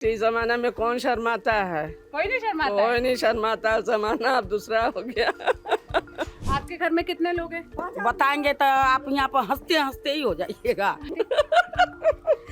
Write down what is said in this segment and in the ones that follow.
इस जमाना में कौन शर्माता है? कोई नहीं शर्माता है। कोई नहीं शर्माता, जमाना अब दूसरा हो गया। आपके घर में कितने लोग हैं? बताएंगे तो आप यहाँ पर हंसते हंसते ही हो जाइएगा।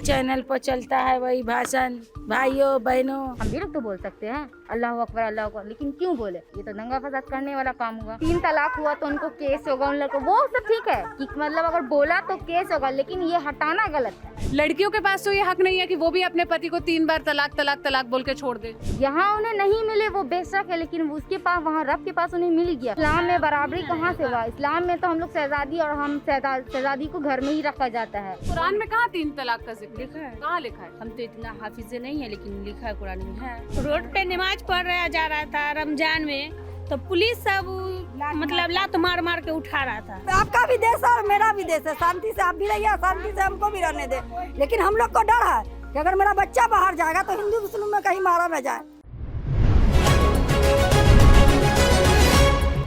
चैनल पर चलता है वही भाषण, भाइयों बहनों। हम भी लोग तो बोल सकते हैं अल्लाह अकबर अल्लाह अकबर, लेकिन क्यों बोले? ये तो दंगा फसाद करने वाला काम हुआ। 3 तलाक हुआ तो उनको केस होगा, उन लोगों को वो सब ठीक है कि मतलब अगर बोला तो केस होगा, लेकिन ये हटाना गलत है। लड़कियों के पास तो ये हक नहीं है कि वो भी अपने पति को 3 बार तलाक तलाक तलाक बोल के छोड़ दे। यहाँ उन्हें नहीं मिले वो बेशक है, लेकिन उसके पास वहाँ रब के पास उन्हें मिल गया। इस्लाम में बराबरी कहाँ से हुआ? इस्लाम में तो हम लोग शहजादी और हम शहजादी को घर में ही रखा जाता है। कुरान में कहाँ 3 तलाक का जिक्र लिखा है। कहाँ लिखा है? हम तो इतना हाफिज नहीं है, लेकिन लिखा है कुरान में है। रोड पे नमाज पढ़ रहा जा रहा था रमजान में, तो पुलिस सब मतलब लात मार मार के उठा रहा था। आपका भी देश है और मेरा भी देश है, शांति से आप भी रहिए, शांति से हमको भी रहने दे। लेकिन हम लोग को डर है कि अगर मेरा बच्चा बाहर जाएगा तो हिंदू मुस्लिम में कहीं मारा न जाए।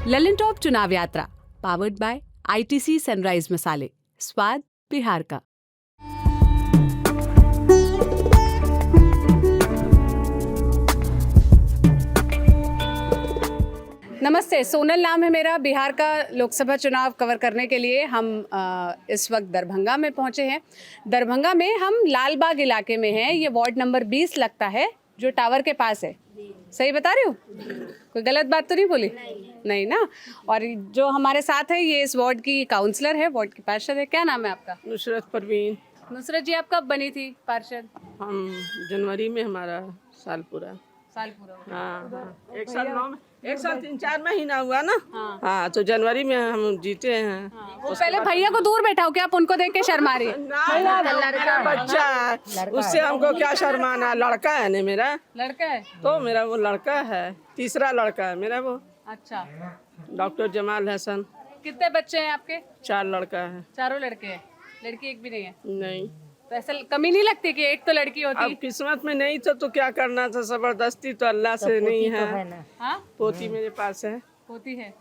ललन टॉप चुनाव यात्रा पावर्ड बाय ITC सनराइज मसाले, स्वाद बिहार का। नमस्ते, सोनल नाम है मेरा। बिहार का लोकसभा चुनाव कवर करने के लिए हम इस वक्त दरभंगा में पहुंचे हैं। दरभंगा में हम लालबाग इलाके में हैं। ये वार्ड नंबर 20 लगता है, जो टावर के पास है। सही बता रही हूँ? कोई गलत बात तो नहीं बोली? नहीं ना। और जो हमारे साथ है ये इस वार्ड की काउंसलर है, वार्ड की पार्षद है। क्या नाम है आपका? नुसरत परवीन। नुसरत जी, आप कब बनी थी पार्षद? हम जनवरी में हमारा साल पूरा। साल पूरा हुआ। हाँ, एक साल 3-4 महीना हुआ ना। हाँ, तो जनवरी में हम जीते हैं। वो पहले भैया को दूर बैठाओ, क्या आप उनको देख के शर्मा रही है? लड़का बच्चा है, उससे हमको क्या शर्माना। लड़का है ना मेरा, लड़का है तो मेरा वो लड़का है, तीसरा लड़का है मेरा वो। अच्छा, डॉक्टर जमाल हसन। कितने बच्चे हैं आपके? 4 लड़का है। चारों लड़के हैं, लड़की एक भी नहीं है? नहीं, तो ऐसा कमी नहीं लगती कि एक तो लड़की होती? अब किस्मत में नहीं था तो क्या करना था, जबरदस्ती तो अल्लाह से नहीं है। हाँ, पोती मेरे पास है। होती है।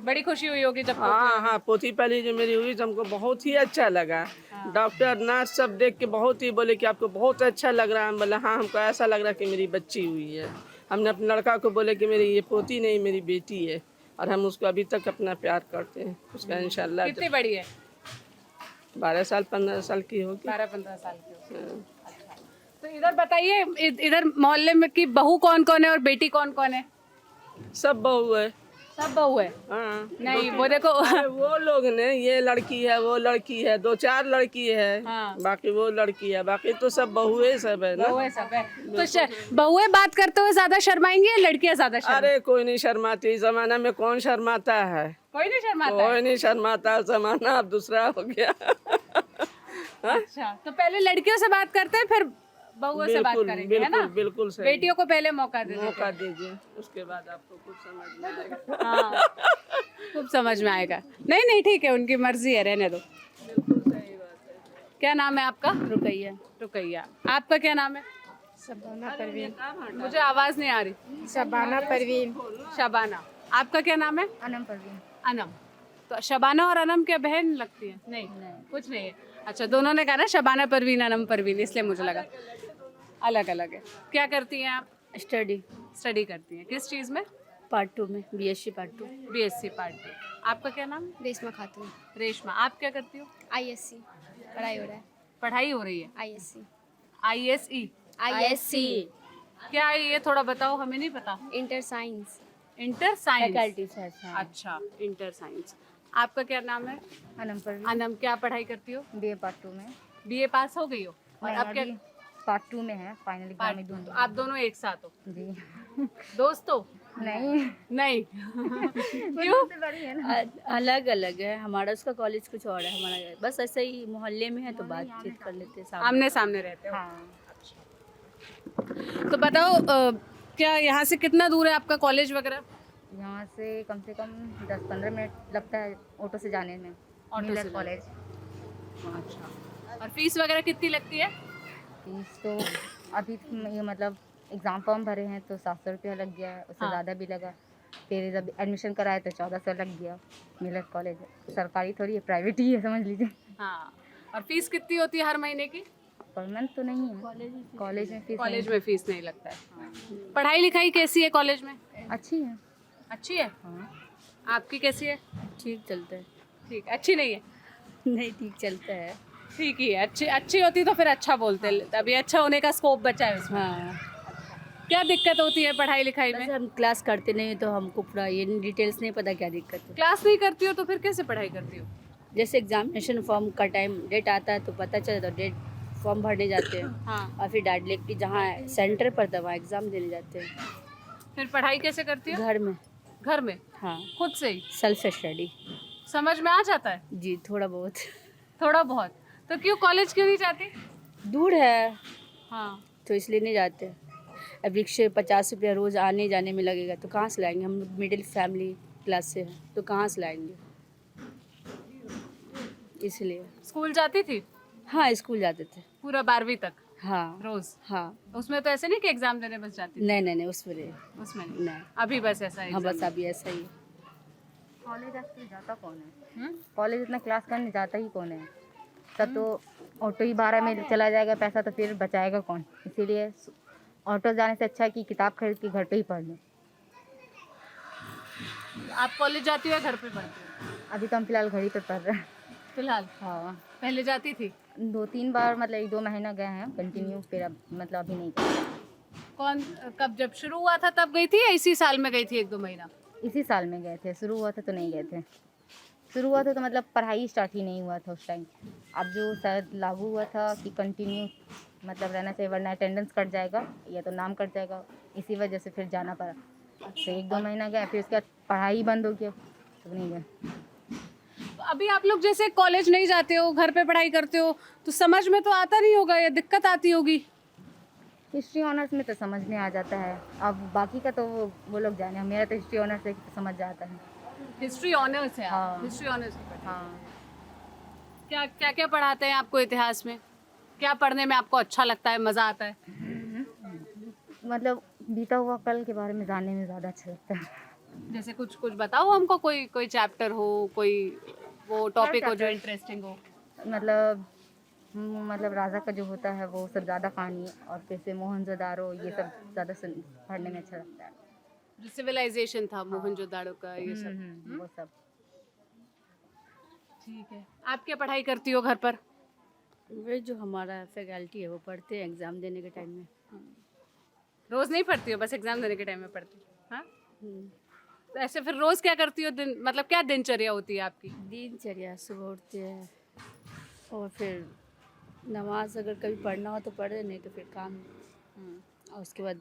बड़ी खुशी हुई होगी जब हाँ, पोती पहले जो मेरी हुई तो हमको बहुत ही अच्छा लगा। डॉक्टर नर्स सब देख के बहुत ही बोले कि आपको बहुत अच्छा लग रहा है। हम बोले हाँ, हमको ऐसा लग रहा है कि मेरी बच्ची हुई है। हमने अपने लड़का को बोले कि मेरी ये पोती नहीं, मेरी बेटी है, और हम उसको अभी तक अपना प्यार करते हैं। उसका इंशाल्लाह कितनी बड़ी है? 12 साल 15 साल की होगी। 12-15 साल की होगी। अच्छा, तो इधर बताइए, इधर मोहल्ले में की बहू कौन कौन है और बेटी कौन कौन है? सब बहू है। सब बहू है? हाँ, नहीं, वो देखो अरे वो लोग ने, ये लड़की है, वो लड़की है, 2-4 लड़की है। हाँ। बाकी वो लड़की है, बाकी तो सब बहुए सब है ना। बहुएं सब है। तो बहुएं बात करते हुए ज्यादा शर्माएंगी या लड़कियां ज्यादा शर्माएंगी? अरे कोई नहीं शर्माती, इस जमाना में कौन शर्माता है? कोई नहीं शर्माता है? कोई नहीं शर्माता, जमाना अब दूसरा हो गया। अच्छा, तो पहले लड़कियों से बात करते हैं, फिर बहुओं से बात करेंगे, है ना? बिल्कुल सही। बेटियों को पहले मौका दे मौका दीजिए, उसके बाद आपको कुछ समझ में आएगा। हाँ, खूब समझ में आएगा। नहीं नहीं, ठीक है, उनकी मर्जी है, रहने दो। बिल्कुल सही बात है। क्या नाम है आपका? रुकैया। रुकैया। आपका क्या नाम है? शबाना परवीन। मुझे आवाज नहीं आ रही। शबाना परवीन। शबाना। आपका क्या नाम है? अनम परवीन। अनम। तो शबाना और अनम क्या बहन लगती है? नहीं, कुछ नहीं है। अच्छा, दोनों ने कहा ना शबाना परवीन अनम परवीन, इसलिए मुझे लगा अलग अलग है। क्या करती हैं आप? स्टडी करती हैं। किस चीज़ में? पार्ट 2 में, BSc पार्ट 2। BSc part 2। आपका क्या नाम? रेशमा खातून। रेशमा। आप क्या करती हो? ISC पढ़ाई हो रहा है। पढ़ाई हो रही है? ISC ISE। क्या है ये, थोड़ा बताओ, हमें नहीं पता। Inter science. Inter science. Faculty से अच्छा। अच्छा, इंटर साइंस। आपका क्या नाम है? अनम परवीन। अनम। क्या पढ़ाई करती हो? BA पार्ट 2 में। BA पास हो गई हो? और नहीं, अब क्या? अभी पार्ट 2 में है, फाइनल एग्जाम में दूंगी। तो आप दोनों एक साथ हो? जी। दोस्त हो? नहीं, नहीं। क्यों? अलग अलग है, हमारा उसका कॉलेज कुछ और है, हमारा बस ऐसे ही मोहल्ले में है तो बातचीत कर लेते हैं। आमने सामने रहते हो? हाँ। तो बताओ, क्या यहाँ से कितना दूर है आपका कॉलेज वगैरह? यहाँ से कम 10-15 मिनट लगता है ऑटो से जाने में। ऑटो मिलर से कॉलेज। अच्छा, और फीस वगैरह कितनी लगती है? फीस तो अभी ये मतलब एग्ज़ाम फॉर्म भरे हैं तो 700 रुपया लग गया है, उससे ज़्यादा भी लगा। फिर जब एडमिशन कराया तो 1400 लग गया। मिलर कॉलेज सरकारी थोड़ी है, प्राइवेट ही है, समझ लीजिए। हाँ, और फीस कितनी होती है हर महीने की? परमानेंट तो नहीं है, कॉलेज में फीस कॉलेज में फीस नहीं लगता है। पढ़ाई लिखाई कैसी है कॉलेज में? अच्छी है। अच्छी है। आपकी कैसी है? ठीक चलता है। ठीक, अच्छी नहीं है? नहीं, ठीक चलता है। ठीक ही है। अच्छी अच्छी होती तो फिर अच्छा बोलते, अभी अच्छा होने का स्कोप बचा है उसमें। हाँ, क्या दिक्कत होती है पढ़ाई लिखाई में? वैसे हम क्लास करते नहीं तो हमको पूरा ये डिटेल्स नहीं पता क्या दिक्कत है। क्लास नहीं करती हो तो फिर कैसे पढ़ाई करती हो? जैसे एग्जामिनेशन फॉर्म का टाइम डेट आता है तो पता चले तो डेट फॉर्म भरने जाते हैं हाँ, और फिर डायरेक्टली जहाँ सेंटर पड़ता है वहाँ एग्ज़ाम देने जाते हैं। फिर पढ़ाई कैसे करती हो? घर में। घर में हाँ, खुद से ही सेल्फ स्टडी। समझ में आ जाता है? जी, थोड़ा बहुत। थोड़ा बहुत। तो क्यों कॉलेज क्यों नहीं जाती? दूर है हाँ, तो इसलिए नहीं जाते। अब रिक्शे 50 रुपया रोज़ आने जाने में लगेगा तो कहाँ से लाएंगे? हम लोग मिडिल फैमिली क्लास से हैं तो कहाँ से लाएंगे, इसलिए। स्कूल जाती थी हाँ, स्कूल जाते थे। पूरा 12वीं तक हाँ रोज? हाँ। उसमें तो ऐसे नहीं कि एग्जाम देने बस जाती थी? नहीं नहीं नहीं, उसमें नहीं। उसमें नहीं। नहीं, अभी बस ऐसा है हाँ exam बस अभी ऐसा ही है। कॉलेज आजकल जाता कौन है? हम्म? कॉलेज इतना क्लास करने जाता ही कौन है? तब तो ऑटो ही 12 में चला जाएगा पैसा, तो फिर बचाएगा कौन? इसीलिए ऑटो जाने से अच्छा है कि किताब खरीद के घर पे ही पढ़ लें। आप कॉलेज जाती हो या घर पे पढ़ती हो? अभी तो हम फिलहाल घर ही पे पढ़ रहे हैं। फिलहाल हाँ, पहले जाती थी? 2-3 बार मतलब 1-2 महीना गए हैं कंटिन्यू, फिर अब मतलब अभी नहीं गए। कौन कब जब शुरू हुआ था तब गई थी या इसी साल में गई थी 1-2 महीना? इसी साल में गए थे, शुरू हुआ था तो नहीं गए थे। शुरू हुआ था तो मतलब पढ़ाई स्टार्ट ही नहीं हुआ था उस टाइम। अब जो शायद लागू हुआ था कि कंटिन्यू मतलब रहना चाहिए वरना अटेंडेंस कट जाएगा या तो नाम कट जाएगा, इसी वजह से फिर जाना पड़ा। तो 1-2 महीना गए, फिर उसके बाद पढ़ाई बंद हो गया तो नहीं गए। तो अभी आप लोग जैसे कॉलेज नहीं जाते हो, घर पे पढ़ाई करते हो, तो समझ में तो आता नहीं होगा या दिक्कत आती होगी? हिस्ट्री ऑनर्स में तो समझ में आ जाता है, अब बाकी का तो वो लोग जाने। मेरा तो हिस्ट्री ऑनर्स है तो समझ जाता है। हिस्ट्री ऑनर्स है? हाँ। History honours. हाँ, क्या क्या क्या पढ़ाते हैं आपको इतिहास में? क्या पढ़ने में आपको अच्छा लगता है, मज़ा आता है? मतलब बीता हुआ कल के बारे में जानने में ज़्यादा अच्छा लगता है। जैसे कुछ कुछ बताओ हमको, कोई कोई चैप्टर हो, कोई वो टॉपिक हो जो chapter? इंटरेस्टिंग हो। मतलब राजा का जो होता है वो सब ज़्यादा कहानी, और फिर से मोहनजोदारो ये सब ज़्यादा पढ़ने में अच्छा लगता है। जो सिविलाइजेशन था मोहनजोदाड़ो का, ये सब। वो सब। ठीक है। आप क्या पढ़ाई करती हो घर पर? वे जो हमारा फैकल्टी है वो पढ़ते हैं एग्ज़ाम देने के टाइम में। रोज नहीं पढ़ती हो, बस एग्जाम देने के टाइम में पढ़ती हो? हाँ, तो ऐसे फिर रोज क्या करती हो? दिन मतलब क्या दिनचर्या होती है आपकी? दिनचर्या सुबह उठते हैं और फिर नमाज अगर कभी पढ़ना हो तो पढ़े, नहीं तो फिर काम। और उसके बाद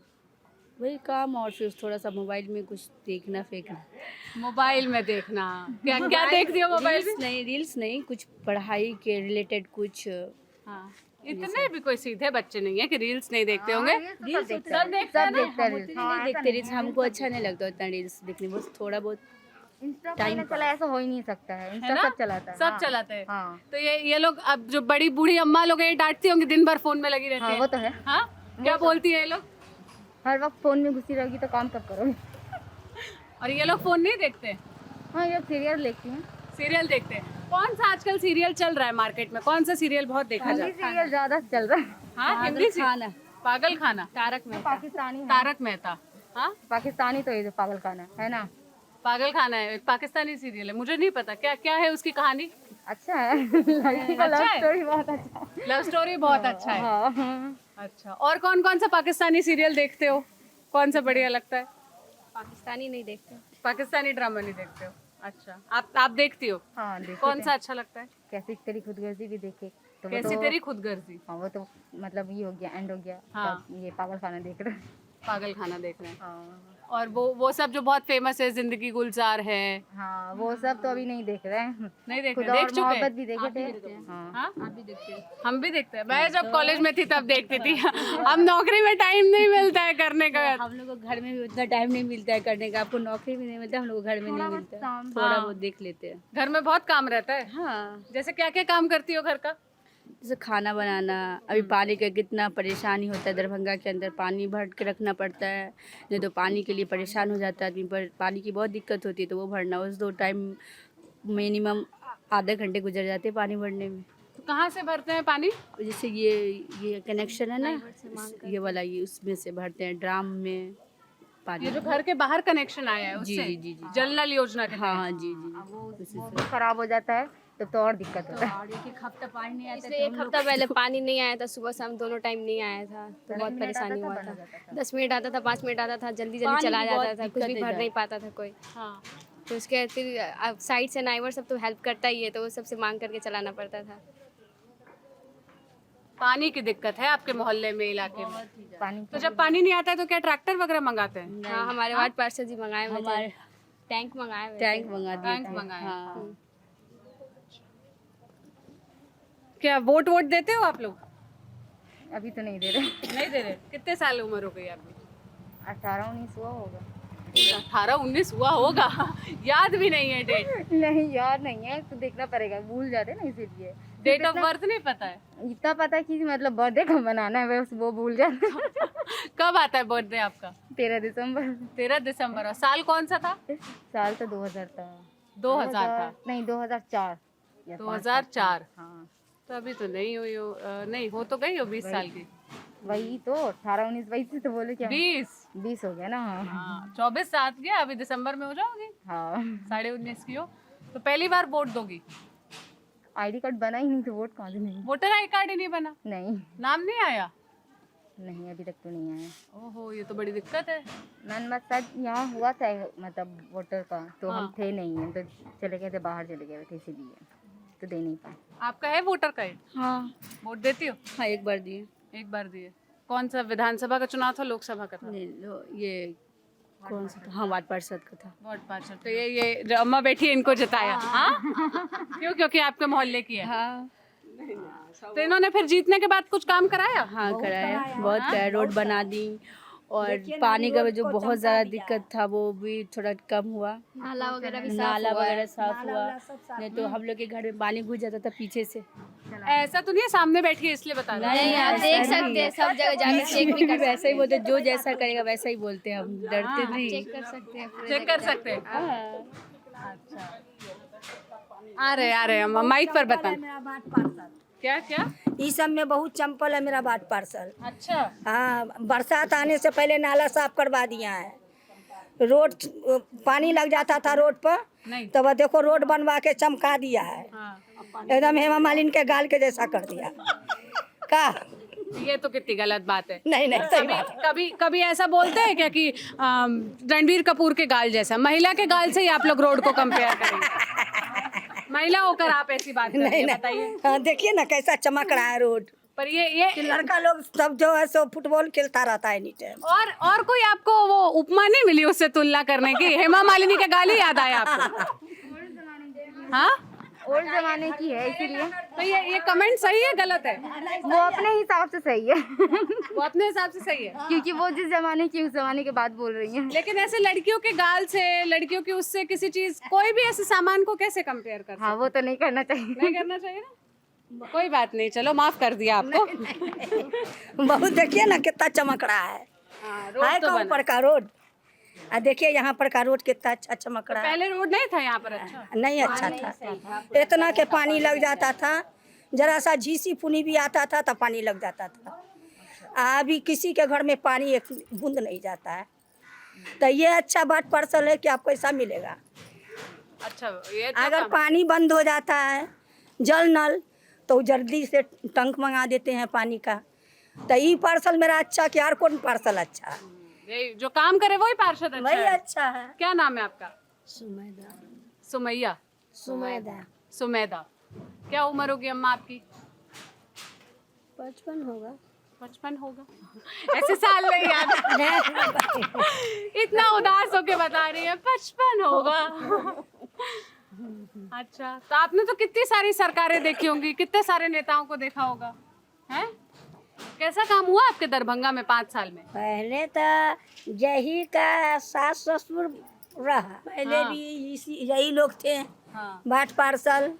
वही काम, और फिर थोड़ा सा मोबाइल में कुछ देखना फेंकना। मोबाइल में देखना? क्या क्या देखती हो मोबाइल में? रील्स नहीं, कुछ पढ़ाई के रिलेटेड कुछ। हाँ, इतने भी कोई सीधे बच्चे नहीं है कि रील्स नहीं देखते होंगे। रील्स सब देखते हैं ना? देखते हैं नहीं देखते रील्स, हमको अच्छा नहीं लगता उतना रील्स देखने, बस थोड़ा बहुत। इंस्टा टाइम चला ऐसा हो ही नहीं सकता है, है इंस्टा ना? सब चलाता है। सब हाँ। चलाते हैं। हाँ तो ये लोग अब जो बड़ी बूढ़ी अम्मा लोग हैं ये डांटती होंगी, दिन भर फोन में लगी रहती हाँ, है। वो तो है। हाँ, क्या बोलती है ये लोग? हर वक्त फोन में घुसी रहोगी तो काम कब करोगे? और ये लोग फोन नहीं देखते? हाँ, ये सीरियल देखती हैं। सीरियल देखते हैं। कौन सा आजकल सीरियल चल रहा है मार्केट में? कौन सा सीरियल बहुत देखा हिंदी जाता है? सीरियल ज्यादा चल रहा है। हाँ, हिंदी खाना, पागल खाना, तारक मेहता। पाकिस्तानी है। तारक मेहता। हाँ, पाकिस्तानी तो ये जो पागल खाना है ना। पागल खाना है एक पाकिस्तानी सीरियल है, मुझे नहीं पता क्या क्या है उसकी कहानी। अच्छा है। लड़की का लव अच्छा है? स्टोरी बहुत अच्छा है। लव स्टोरी बहुत अच्छा है। हाँ, हाँ। अच्छा, और कौन कौन सा पाकिस्तानी सीरियल देखते हो? कौन सा बढ़िया लगता है? पाकिस्तानी नहीं देखते। पाकिस्तानी ड्रामा नहीं देखते हो? अच्छा, आप देखती हो? हाँ, देखे कौन थे। सा अच्छा लगता है? कैसी तेरी खुदगर्जी भी देखे तो वो कैसी तो- तेरी खुदगर्जी? हाँ, वो तो मतलब ये हो गया, एंड हो गया। हाँ। तब ये पागल खाना देख रहे हैं। पागल खाना देख रहे हैं। हाँ और वो सब जो बहुत फेमस है, जिंदगी गुलजार है, हाँ, वो सब तो अभी नहीं देख रहे हैं। नहीं देख खुदा देख और चुके मोहब्बत हैं? भी देखे थे। हाँ। हाँ, हम भी देखते हैं। मैं जब कॉलेज में थी तब देखती थी। अब नौकरी में टाइम नहीं मिलता है करने का। हम लोग को घर में भी उतना टाइम नहीं मिलता है करने का, आपको नौकरी भी नहीं मिलता, हम लोग को घर में नहीं मिलता है, थोड़ा बहुत देख लेते हैं। घर में बहुत काम रहता है। हाँ, जैसे क्या क्या काम करती हो घर का? जैसे खाना बनाना, अभी पानी का कितना परेशानी होता है, दरभंगा के अंदर पानी भर के रखना पड़ता है, नहीं तो पानी के लिए परेशान हो जाता है आदमी, पर पानी की बहुत दिक्कत होती है तो वो भरना, उस 2 टाइम मिनिमम आधे घंटे गुजर जाते हैं पानी भरने में। तो कहाँ से भरते हैं पानी? जैसे ये कनेक्शन है ना, ये वाला, ये उसमें से भरते हैं ड्राम में पानी। ये जो घर के बाहर कनेक्शन आया है जी उससे? जी जी जी। जल नल योजना के हाँ हाँ तहत? जी जी। वो भी खराब हो जाता है तो और दिक्कत होता है। एक हफ्ता पानी नहीं आता इसलिए एक हफ्ता पहले पानी नहीं आया था, सुबह शाम दोनों टाइम नहीं आया था, तो बहुत परेशानी हुआ था। 10 मिनट आता था, 5 मिनट आता था, जल्दी जल्दी पानी चला की जाता बहुत था, कुछ भी दिक्कत है भर इधर। नहीं पाता था कोई। हाँ। तो उसके फिर साइड से नाइवर सब तो हेल्प करता ही है, तो वो सबसे मांग करके चलाना पड़ता था। पानी की दिक्कत है आपके मोहल्ले में, इलाके में? पानी तो जब पानी नहीं आता है तो क्या ट्रैक्टर वगैरह मंगाते हैं? हाँ, हमारे वार्ड पार्षद जी मंगाए हुए थे, हमारे टैंक मंगाए हुए थे। टैंक मंगा दिए टैंक थे। मंगाए। हाँ। क्या वोट देते हो आप लोग? अभी तो नहीं दे रहे। नहीं दे रहे? कितने साल उम्र हो गई आपकी? 18-19 हुआ होगा। 18-19 हुआ होगा। याद भी नहीं है डेट? नहीं याद नहीं है, तो देखना पड़ेगा, भूल जाते ना इसीलिए। डेट ऑफ बर्थ नहीं पता है? इतना पता है कि मतलब बर्थडे कब मनाना है, बस वो भूल जाते हैं। कब आता है बर्थडे आपका? 13 दिसंबर। 13 दिसंबर। और साल कौन सा था? साल तो 2000 था। 2000 था? नहीं 2004 या 2004। हाँ तो अभी तो नहीं हुई हो, नहीं हो तो गई हो 20 साल की। वही तो 18-19 वही से तो बोले क्या 20 हो गया ना। हाँ, 24 साथ गया, अभी दिसंबर में हो जाओगी। हाँ 19.5 की हो तो पहली बार वोट दोगी? आईडी कार्ड बना ही नहीं तो वोट कहाँ से नहीं। वोटर आई कार्ड ही नहीं बना? नहीं नाम नहीं आया? नहीं अभी तक तो नहीं आया। ओहो, ये तो बड़ी दिक्कत है। मैंने बस शायद यहाँ हुआ था मतलब वोटर का, तो हाँ। हम थे नहीं, हम तो चले गए थे, बाहर चले गए थे, इसीलिए तो दे नहीं पाए। आपका है वोटर कार्ड? हाँ वोट देती हो? हाँ, एक बार दिए। एक बार दिए। कौन सा, विधानसभा का चुनाव था, लोकसभा का था? नहीं ये कौन सा था? हाँ, वार्ड पार्षद का था। वार्ड पार्षद। तो ये जो अम्मा बैठी है इनको जिताया? हाँ। क्यों? क्योंकि आपके मोहल्ले की है? हाँ तो इन्होंने फिर जीतने के बाद कुछ काम कराया? हाँ कराया, बहुत कराया, रोड बना दी, और पानी का जो बहुत ज़्यादा दिक्कत था वो भी थोड़ा कम हुआ। नाला वगैरह भी नाला वगैरह साफ हुआ, नहीं तो हम लोग के घर में पानी घुस जाता था पीछे से। ऐसा तो नहीं है, सामने बैठी है इसलिए बता रहे हैं। नहीं, आप देख सकते हैं, सब जगह जाके चेक भी कर वैसा ही बोलते, जो जैसा करेगा वैसा ही बोलते हैं, हम डरते नहीं। चेक कर सकते हैं पूरे चेक कर सकते हैं। हाँ। आ रहे अम्मा, माइक पर बता। मेरा बाट पार्सल क्या क्या? इस सब में बहुत चंपल है मेरा बाट पार्सल। अच्छा। हाँ, बरसात आने से पहले नाला साफ करवा दिया है। रोड पानी लग जाता था रोड पर, नहीं। तो वह देखो रोड बनवा के चमका दिया है, हाँ। एकदम हेमा मालिनी के गाल के जैसा कर दिया। का ये तो कितनी गलत बात है। नहीं नहीं सही बात है। कभी कभी ऐसा बोलते हैं क्या कि रणबीर कपूर के गाल जैसा? महिला के गाल से ही आप लोग रोड को कंपेयर करेंगे? महिला होकर आप ऐसी बात कर रही नहीं हैं, नहीं बताइए। हाँ, देखिए ना कैसा चमक रहा है रोड। पर ये कि लड़का लोग सब जो है सो फुटबॉल खेलता रहता है एनी टाइम। और कोई आपको वो उपमा नहीं मिली उससे तुलना करने की? हेमा मालिनी का गाली याद आया आपको? हाँ, ओल्ड जमाने की है इसीलिए। तो ये कमेंट सही है गलत है? वो अपने हिसाब से सही है। वो अपने हिसाब से सही है, क्योंकि वो जिस जमाने की उस जमाने के बाद बोल रही हैं। लेकिन ऐसे लड़कियों के गाल से, लड़कियों की उससे किसी चीज, कोई भी ऐसे सामान को कैसे कंपेयर कर? हाँ वो तो नहीं करना चाहिए। नहीं करना चाहिए ना। कोई बात नहीं, चलो माफ कर दिया आपको। बहुत देखिए ना कितना चमक रहा है। हाँ, है रोड तो कहाँ बना। पर का रोड, देखिए यहाँ पर का रोड कितना अच्छा चमक रहा है। पहले रोड नहीं था यहाँ पर? अच्छा। नहीं अच्छा था, इतना के पानी लग जाता था, जरा सा झीसी पुनी भी आता था तो पानी लग जाता था। अभी किसी के घर में पानी एक बूंद नहीं जाता है। तो ये अच्छा बाट पार्सल है कि आपको ऐसा मिलेगा। अच्छा, ये तो अगर काम- पानी बंद हो जाता है जल नल, तो जल्दी से टंक मंगा देते हैं पानी का। तो ये पार्सल मेरा अच्छा कि और कौन पार्सल अच्छा? यही जो काम करे वही पार्षद अच्छा वही है। अच्छा है। क्या नाम है आपका? सुमेदा। सुमैया। सुमेदा। सुमेदा। क्या उम्र होगी अम्मा आपकी? 55 होगा। 55 होगा। ऐसे साल नहीं याद। इतना उदास होके बता रही है, 55 होगा। अच्छा, तो आपने तो कितनी सारी सरकारें देखी होंगी, कितने सारे नेताओं को देखा होगा, हैं? कैसा काम हुआ आपके दरभंगा में 5 साल में? पहले तो यही का सास ससुर रहा, पहले हाँ। भी यही लोग थे हाँ। बाट पार्सल।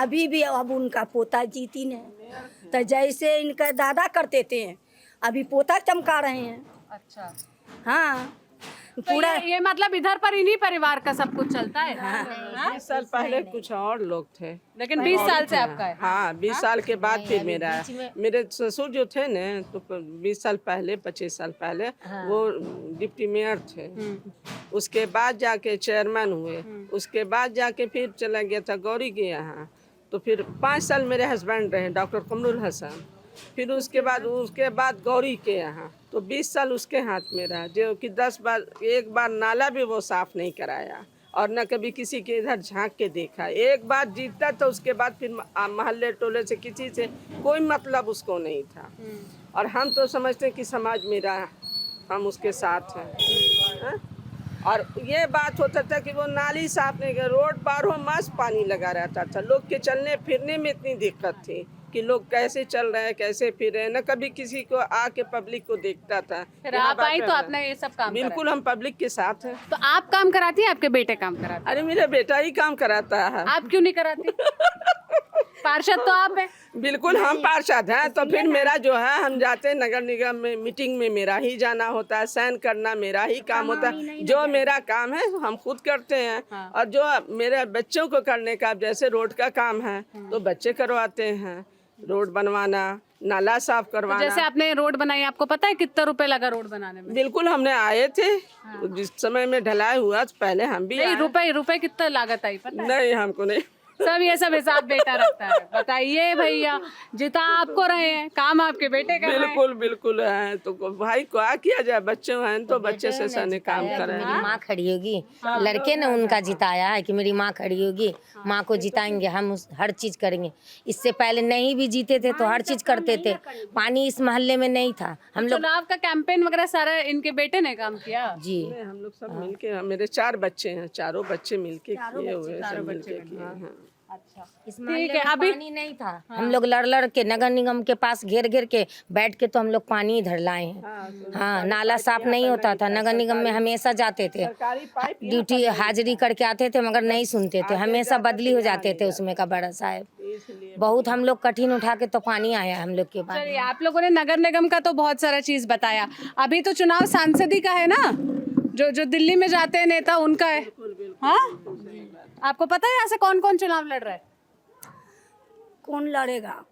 अभी भी अब उनका पोता जीती ने, तो जैसे इनका दादा करते थे अभी पोता चमका रहे हैं। अच्छा। हाँ, पूरा ये मतलब इधर पर इन्हीं परिवार का सब कुछ चलता है। 20 साल पहले कुछ और लोग थे, लेकिन 20 साल से आपका है। हाँ 20 साल के बाद फिर मेरा है। मेरे ससुर जो थे ना, तो 20 साल पहले 25 साल पहले वो डिप्टी मेयर थे, उसके बाद जाके चेयरमैन हुए, उसके बाद जाके फिर चला गया था गौरी के यहाँ, तो फिर 5 साल मेरे हस्बैंड रहे डॉक्टर कमरुल हसन, फिर उसके बाद गौरी के यहाँ, तो 20 साल उसके हाथ में रहा, जो कि 10 बार एक बार नाला भी वो साफ नहीं कराया और न कभी किसी के इधर झांक के देखा। एक बार जीता तो उसके बाद फिर मोहल्ले टोले से किसी से कोई मतलब उसको नहीं था। और हम तो समझते हैं कि समाज मेरा, हम उसके साथ हैं। और ये बात होता था कि वो नाली साफ नहीं कर, रोड पार हो मस्त पानी लगा रहता था, लोग के चलने फिरने में इतनी दिक्कत थी कि लोग कैसे चल रहे हैं कैसे फिर रहे हैं, न कभी किसी को आके पब्लिक को देखता था। फिर आप आई तो आपने ये सब काम बिल्कुल हम पब्लिक के साथ हैं। तो आप काम कराती हैं, आपके बेटे काम कराते हैं? अरे मेरा बेटा ही काम कराता है। आप क्यों नहीं कराती? पार्षद तो आप हैं। बिल्कुल हम पार्षद हैं, तो फिर मेरा जो है, हम जाते हैं नगर निगम में मीटिंग में, मेरा ही जाना होता है, साइन करना मेरा ही काम होता है, जो मेरा काम है हम खुद करते हैं। और जो मेरे बच्चों को करने का, जैसे रोड का काम है तो बच्चे करवाते हैं, रोड बनवाना, नाला साफ करवाना। जैसे आपने रोड बनाई, आपको पता है कितना रुपए लगा रोड बनाने में? बिल्कुल हमने आए थे जिस समय में ढलाई हुआ, तो पहले हम भी नहीं, आए। रुपए कितना लागत आई पता है? नहीं हमको नहीं। सब ये सब हिसाब बेटा रखता है। बताइए भैया, जितना आपको रहे हैं, काम आपके बेटे कर रहे हैं। बिल्कुल बिल्कुल है, तो भाई क्या किया जाए, बच्चे हैं तो बच्चे से सने काम करें। मेरी माँ खड़ी होगी, लड़के ने उनका जिताया है कि मेरी माँ खड़ी होगी, माँ को जिताएंगे हम, हर चीज करेंगे। इससे पहले नहीं भी जीते थे तो हर चीज करते थे। पानी इस मोहल्ले में नहीं था। हम लोग चुनाव का कैंपेन वगैरह सारा इनके बेटे ने काम किया जी, हम लोग सब मिलके, मेरे 4 बच्चे हैं, चारों बच्चे मिलके किए हुए, सब मिलके किए हैं। इस मोहल्ले में पानी नहीं था। हम लोग लड़ के नगर निगम के पास घेर के बैठ के तो हम लोग पानी इधर लाए हैं। हाँ, नाला साफ नहीं होता था, नगर निगम में हमेशा जाते थे, ड्यूटी हाजिरी करके आते थे, मगर नहीं सुनते थे, हमेशा बदली हो जाते थे उसमें का बड़ा साहब। बहुत हम लोग कठिन उठा के तो पानी आया हम लोग के पास। चलिए, आप लोगों ने नगर निगम का तो बहुत सारा चीज बताया, अभी तो चुनाव सांसदी का है ना, जो दिल्ली में जाते हैं नेता उनका है। हाँ, आपको पता है यहाँ से कौन कौन चुनाव लड़ रहा है? कौन लड़ेगा?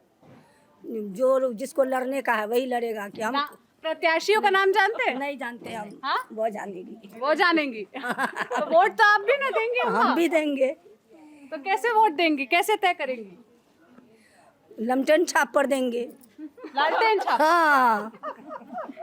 जो जिसको लड़ने का है वही लड़ेगा। कि हम प्रत्याशियों का नाम जानते हैं? नहीं जानते हम। हाँ? वो जानेगी, वो जानेंगी। तो वोट तो आप भी ना देंगे? हम भी देंगे। तो कैसे वोट देंगी, कैसे तय करेंगी? लमटन छाप पर देंगे। लालटेन छाप? हाँ,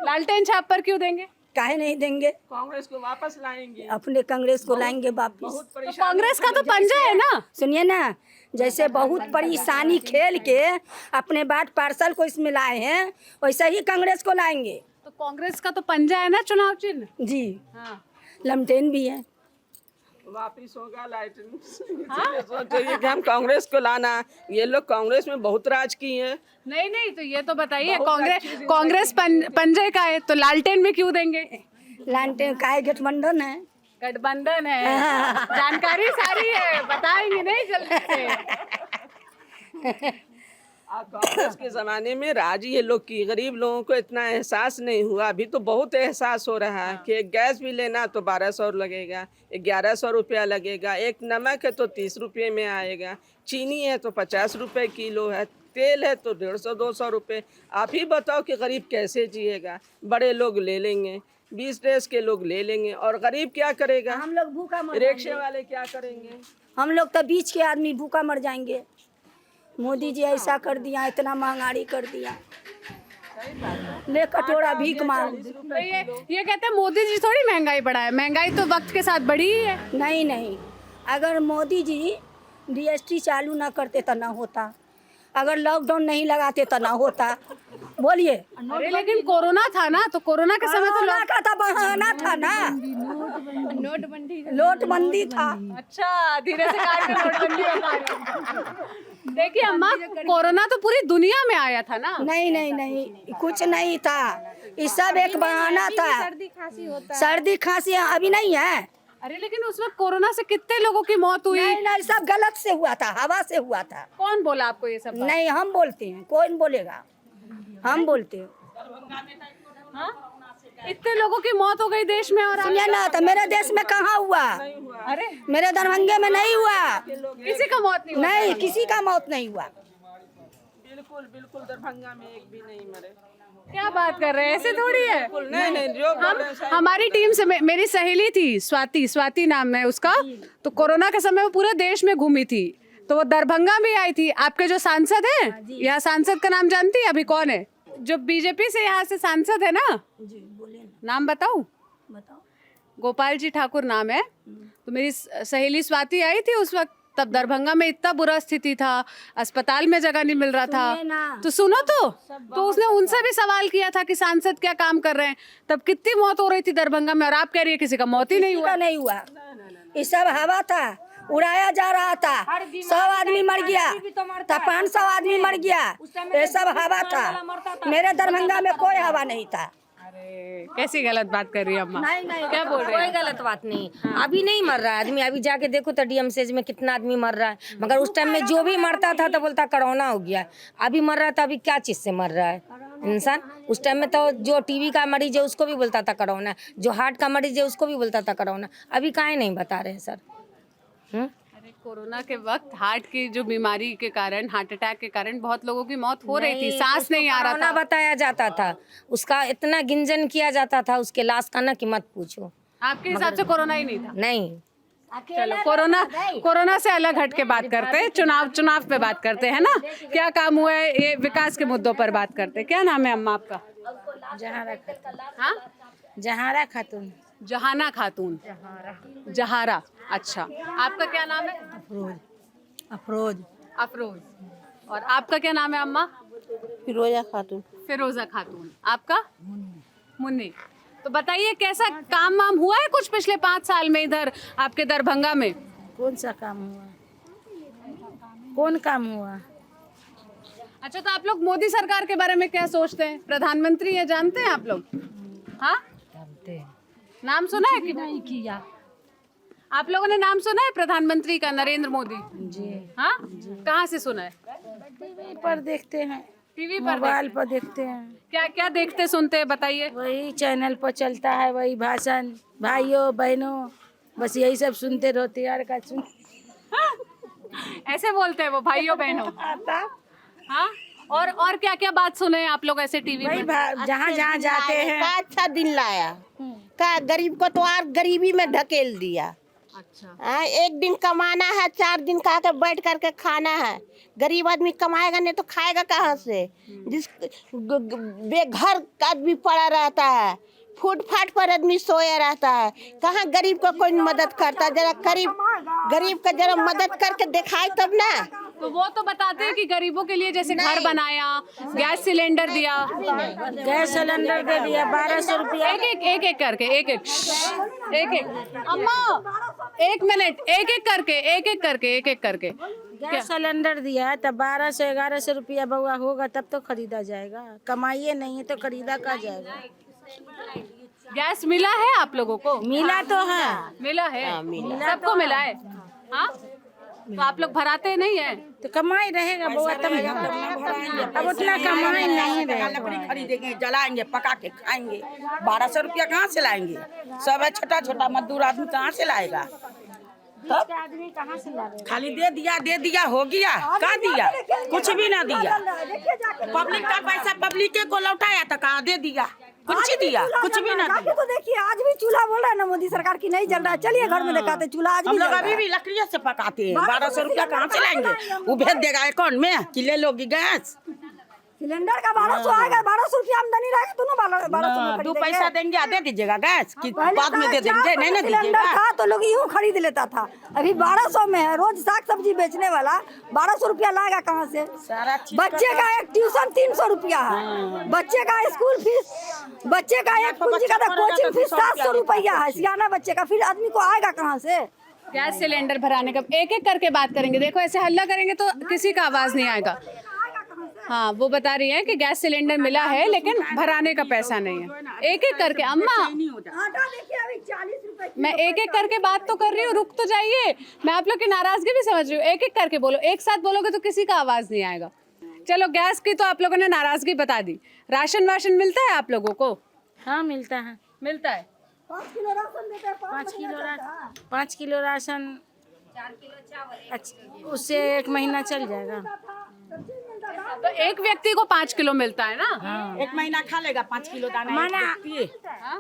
लालटेन छाप पर क्यों देंगे? काहे नहीं देंगे? कांग्रेस को वापस लाएंगे, अपने कांग्रेस को लाएंगे वापस। तो कांग्रेस का तो पंजा है ना। सुनिए ना, जैसे बहुत परेशानी खेल के अपने बाट पार्सल को इसमें लाए हैं, वैसे ही कांग्रेस को लाएंगे। तो कांग्रेस का तो पंजा है ना चुनाव चिन्ह। जी, हाँ। लमटेन भी है। वापिस होगा लाइटिंग। सोच रही है कि हम कांग्रेस को लाना, ये लोग कांग्रेस में बहुत राज किए हैं। नहीं, तो ये तो बताइए, कांग्रेस पंजे का है तो लालटेन में क्यों देंगे? लालटेन का गठबंधन है। गठबंधन है, जानकारी सारी है, बताएंगे नहीं जल्दी से। कांग्रेस के जमाने में राज ये लोग की, गरीब लोगों को इतना एहसास नहीं हुआ, अभी तो बहुत एहसास हो रहा है कि गैस भी लेना तो 1200 लगेगा, 1100 रुपया लगेगा, एक नमक है तो 30 रुपये में आएगा, चीनी है तो 50 रुपये किलो है, तेल है तो 150-200 रुपये। आप ही बताओ कि गरीब कैसे जिएगा? बड़े लोग ले लेंगे, 20 देश के लोग ले लेंगे, और गरीब क्या करेगा? हम लोग भूखा मर रिक्शे वाले क्या करेंगे? हम लोग तो बीच के आदमी भूखा मर जाएंगे। मोदी जी ऐसा कर दिया, इतना महंगाई कर दिया, ले कटोरा भीख मांग। तो ये कहते हैं मोदी जी थोड़ी महंगाई बढ़ाए, महंगाई तो वक्त के साथ बढ़ी ही है। नहीं, अगर मोदी जी DST चालू ना करते तो ना होता, अगर लॉकडाउन नहीं लगाते तो ना होता। बोलिए। अरे लेकिन कोरोना था ना, तो कोरोना के समय तो कोरोना का तो बहाना था ना, नोटबंदी था। अच्छा, धीरे से काट के नोटबंदी बता रहे। देखिए अम्मा, कोरोना तो पूरी दुनिया में आया था ना। नहीं, कुछ नहीं था, ये सब एक बहाना था। सर्दी खांसी अभी नहीं है। अरे लेकिन उस वक्त कोरोना से कितने लोगों की मौत हुई? नहीं, सब गलत से हुआ था, हवा से हुआ था। कौन बोला आपको ये सब बात? नहीं, हम बोलते हैं, कौन बोलेगा? हम बोलते हैं। इतने लोगों की मौत हो गई देश में और सुनिए ना, तो मेरे देश में कहाँ हुआ? अरे मेरे दरभंगे में नहीं हुआ, किसी का मौत नहीं हुआ। नहीं किसी का मौत नहीं हुआ। बिल्कुल बिल्कुल दरभंगा में एक भी नहीं मरे। क्या बात कर रहे हैं, ऐसे थोड़ी है। नहीं जो हमारी टीम से मेरी सहेली थी स्वाति नाम है उसका, तो कोरोना के समय वो पूरे देश में घूमी थी, तो वो दरभंगा भी आई थी। आपके जो सांसद हैं, यहाँ सांसद का नाम जानती है? अभी कौन है जो बीजेपी से यहाँ से सांसद है ना? जी बोलिए ना। नाम बताऊं? बताओ। गोपाल जी ठाकुर नाम है। तो मेरी सहेली स्वाति आई थी उस वक्त, तब दरभंगा में इतना बुरा स्थिति था, अस्पताल में जगह नहीं मिल रहा था। तो सुनो तो उसने उनसे भी सवाल किया था कि सांसद क्या काम कर रहे हैं, तब कितनी मौत हो रही थी दरभंगा में, और आप कह रही है किसी का मौत ही नहीं हुआ। नहीं हुआ, ये सब हवा था, उड़ाया जा रहा था। 100 आदमी मर गया था, 500 आदमी मर गया, ये सब हवा था। मेरे दरभंगा में कोई हवा नहीं था। अरे कैसी गलत बात कर रही है अम्मा? नहीं क्या बोल रहे कोई गलत बात नहीं। अभी नहीं मर रहा है आदमी, अभी जाके देखो तो डीएमसीएच में कितना आदमी मर रहा है। मगर उस टाइम में जो भी मरता था तो बोलता कोरोना हो गया। अभी मर रहा था, अभी क्या चीज से मर रहा है इंसान? उस टाइम में तो जो टीबी का मरीज है उसको भी बोलता था कोरोना, जो हार्ट का मरीज है उसको भी बोलता था कोरोना। अभी काहे नहीं बता रहे हैं सर? अरे कोरोना के वक्त हार्ट की जो बीमारी के कारण, हार्ट अटैक के कारण बहुत लोगों की मौत हो रही थी, सांस नहीं आ रहा था। बताया जाता था, उसका इतना गिंजन किया जाता था उसके लाश का ना कि मत पूछो। आपके हिसाब से कोरोना ही नहीं था? नहीं। चलो कोरोना से अलग हट के बात करते हैं, चुनाव पे बात करते हैं ना, क्या काम हुआ है, ये विकास के मुद्दों पर बात करते हैं। क्या नाम है अम्मा आपका? जहारा खातून। जहाना खातून। जहारा। अच्छा, आपका क्या नाम है? अफरोज। अफरोज। और आपका क्या नाम है अम्मा? फिरोजा खातून। फिरोजा खातून। आपका? मुन्नी। तो बताइए कैसा काम वाम हुआ है कुछ पिछले 5 साल में इधर आपके दरभंगा में? कौन सा काम हुआ? कौन काम हुआ? अच्छा, तो आप लोग मोदी सरकार के बारे में क्या सोचते हैं? प्रधानमंत्री है, जानते हैं आप लोग? हाँ, जानते हैं। नाम सुना है कि नहीं? किया आप लोगों ने नाम सुना है प्रधानमंत्री का, नरेंद्र मोदी जी? हाँ, कहाँ से सुना है? टीवी पर देखते हैं, टीवी पर, मोबाइल पर देखते हैं। क्या क्या देखते सुनते हैं बताइए? वही चैनल पर चलता है, वही भाषण, भाइयों बहनों, बस यही सब सुनते रहते यार का सुन। ऐसे बोलते हैं वो, भाइयों बहनों? हाँ, और क्या क्या बात सुने हैं आप लोग ऐसे टीवी में? जहाँ जहाँ जाते हैं। का अच्छा दिन लाया, का गरीब को तो और गरीबी में ढकेल दिया। अच्छा, एक दिन कमाना है, 4 दिन का के बैठ करके खाना है। गरीब आदमी कमाएगा नहीं तो खाएगा कहाँ से? जिस बेघर आदमी पड़ा रहता है, फुटपाथ पर आदमी सोया रहता है, कहाँ गरीब को कोई मदद करता? जरा गरीब का जरा मदद करके दिखाए तब ना। तो वो तो बताते हैं कि गरीबों के लिए जैसे घर बनाया, गैस सिलेंडर दिया, गैस सिलेंडर दे दिया, 1200 रुपया। एक करके एक अम्मा 1 मिनट, एक करके गैस सिलेंडर दिया है, तब 1200-1100 रुपया बउआ होगा तब तो खरीदा जाएगा। कमाइए नहीं है तो खरीदा का जाएगा। गैस मिला है आप लोगों को? मिला तो है, मिला है, सबको मिला है। हाँ, तो आप लोग भराते नहीं है तो कमाई रहेगा बउआ तब अब उतना कमाई नहीं रहेगा। लकड़ी खरीदेंगे, जलाएंगे, पका के खाएंगे। 1200 रुपया कहाँ से लाएंगे? सब है छोटा मजदूर आदमी कहाँ से लाएगा? तब आदमी कहाँ से ला? खाली दे दिया हो गया, का दिया? कुछ भी ना दिया। पब्लिक का पैसा पब्लिक को लौटाया तो कहाँ दे दिया? कुछ दिया, कुछ भी ना दिया। तो देखिए आज भी चूल्हा बोल रहा है ना मोदी सरकार की नहीं जल रहा है। चलिए घर में दिखाते चूल्हा आज हम लोग अभी भी लकड़ियों से पकाते हैं। 1200 रुपया कहाँ से लाएंगे? वो भेज देगा अकाउंट में कि ले लोगी गैस। सिलेंडर का 1200 आएगा, 1200 रुपया आमदनी रहेगा तो ना 1200 दो पैसा देंगे, दे दीजिएगा गैस कि बाद में दे देंगे, नहीं ना सिलेंडर दीजिएगा। था तो लोग यूँ खरीद लेता था, अभी 1200 में है। रोज साग सब्जी बेचने वाला 1200 रुपया लाएगा कहाँ से? सारा चीज बच्चे का एक ट्यूशन 300 रुपया है, बच्चे का स्कूल फीस, बच्चे का एक पूंजी का कोचिंग फीस 700 रुपया है सियाना बच्चे का। फिर आदमी को आएगा कहाँ से? गैस सिलेंडर भराने का एक करके बात करेंगे। देखो ऐसे हल्ला करेंगे तो किसी का आवाज नहीं आएगा। हाँ, वो बता रही है कि गैस सिलेंडर मिला है लेकिन भराने का पैसा नहीं है। एक करके अम्मा, मैं एक करके बात तो कर रही हूँ, रुक तो जाइए। मैं आप लोग की नाराजगी भी समझ रही हूँ। एक करके बोलो, एक साथ बोलोगे तो किसी का आवाज नहीं आएगा। चलो, गैस की तो आप लोगों ने नाराजगी बता दी। राशन वाशन मिलता है आप लोगों को? हाँ मिलता है। मिलता है? 5 किलो राशन देते हैं, 5 किलो राशन 4 किलो चावल, उससे 1 महीना चल जाएगा। तो एक व्यक्ति को 5 किलो मिलता है ना? हाँ। 1 महीना खा लेगा 5 किलो दाना।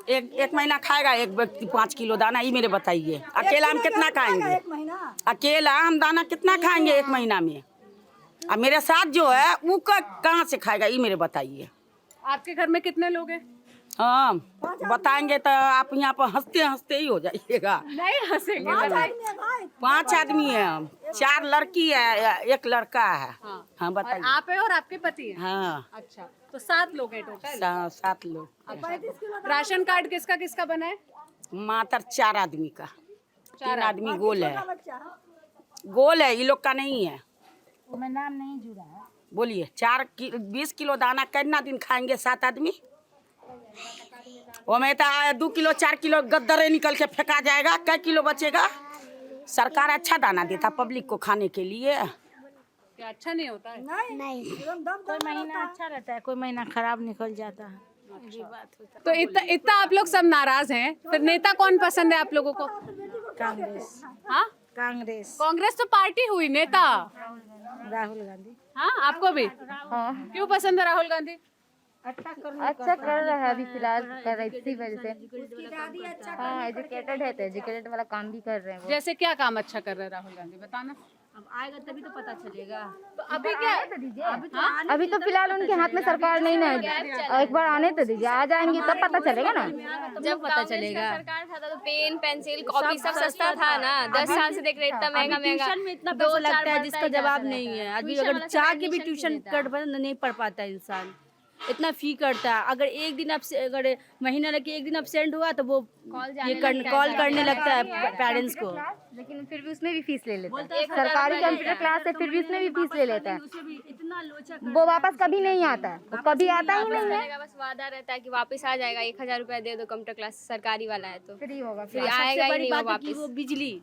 एक महीना खाएगा एक व्यक्ति 5 किलो दाना, ये मेरे बताइए। अकेला हम कितना खाएंगे? अकेला हम दाना कितना खाएंगे 1 महीना में? अब मेरे साथ जो है वो कहाँ से खाएगा, ये मेरे बताइए। आपके घर में कितने लोग हैं? हाँ बताएंगे तो आप यहाँ पर हंसते हंसते ही हो जाइएगा। नहीं हंसेंगे। 5 आदमी है हम, 4 लड़की है 1 लड़का है। हाँ बताइए। आप है और आपके पति हैं? हाँ अच्छा, तो 7 लोग हैं टोटल। 7 लोग। राशन कार्ड किसका किसका बना है? मात्र 4 आदमी का। 3 आदमी गोल है, गोल है, ये लोग का नहीं है। मैं नाम नहीं जुड़ा है। बोलिए 20 किलो दाना कितना दिन खाएंगे 7 आदमी? वो में तो 2 किलो 4 किलो गद्दरे निकल के फेंका जाएगा, कै किलो बचेगा? सरकार अच्छा दाना देता पब्लिक को खाने के लिए। क्या अच्छा नहीं होता है? नहीं कोई महीना अच्छा रहता है, कोई महीना खराब निकल जाता है। ये बात होता तो इतना आप लोग सब नाराज हैं, फिर नेता कौन पसंद है आप लोगों को? कांग्रेस। हाँ, कांग्रेस। कांग्रेस तो पार्टी हुई, नेता राहुल गांधी। हाँ आपको भी? हाँ। क्यों पसंद है राहुल गांधी? अच्छा कर रहा है, अभी फिलहाल कर रहा है, इसी वजह से। हाँ एजुकेटेड है, तो एजुकेटेड वाला काम भी कर रहे हैं वो। जैसे क्या काम अच्छा कर रहे हैं राहुल गांधी, बताना। अब आएगा तभी तो पता चलेगा। तो अभी क्या? अभी तो फिलहाल उनके हाथ में सरकार नहीं है, एक बार आने तो दीजिए, आ जाएंगे तब पता चलेगा ना। जब पता चलेगा सरकार था तो पेन पेंसिल कॉपी सब सस्ता था ना। 10 साल से देख रहे इतना महंगा महंगा। ट्यूशन में इतना पैसा लगता है जिसका जवाब नहीं है। आदमी अगर चाह के भी ट्यूशन कर नहीं पढ़ पाता है इंसान, इतना फी करता है। अगर एक दिन अगर महीना लगे 1 दिन एब्सेंट हुआ तो वो कॉल करने लगता है पेरेंट्स को। लेकिन फिर भी उसमें भी फीस ले लेता है। सरकारी कंप्यूटर क्लास है, फिर भी उसमें भी फीस ले लेता है। इतना लोचा वो वापस कभी नहीं आता है, वो कभी आता ही नहीं है। बस वादा रहता है कि वापस आ जाएगा, 1000 रुपया दे दो कंप्यूटर क्लास सरकारी वाला है तो फ्री होगा। फिर आएगा ही नहीं वो वापस। वो बिजली,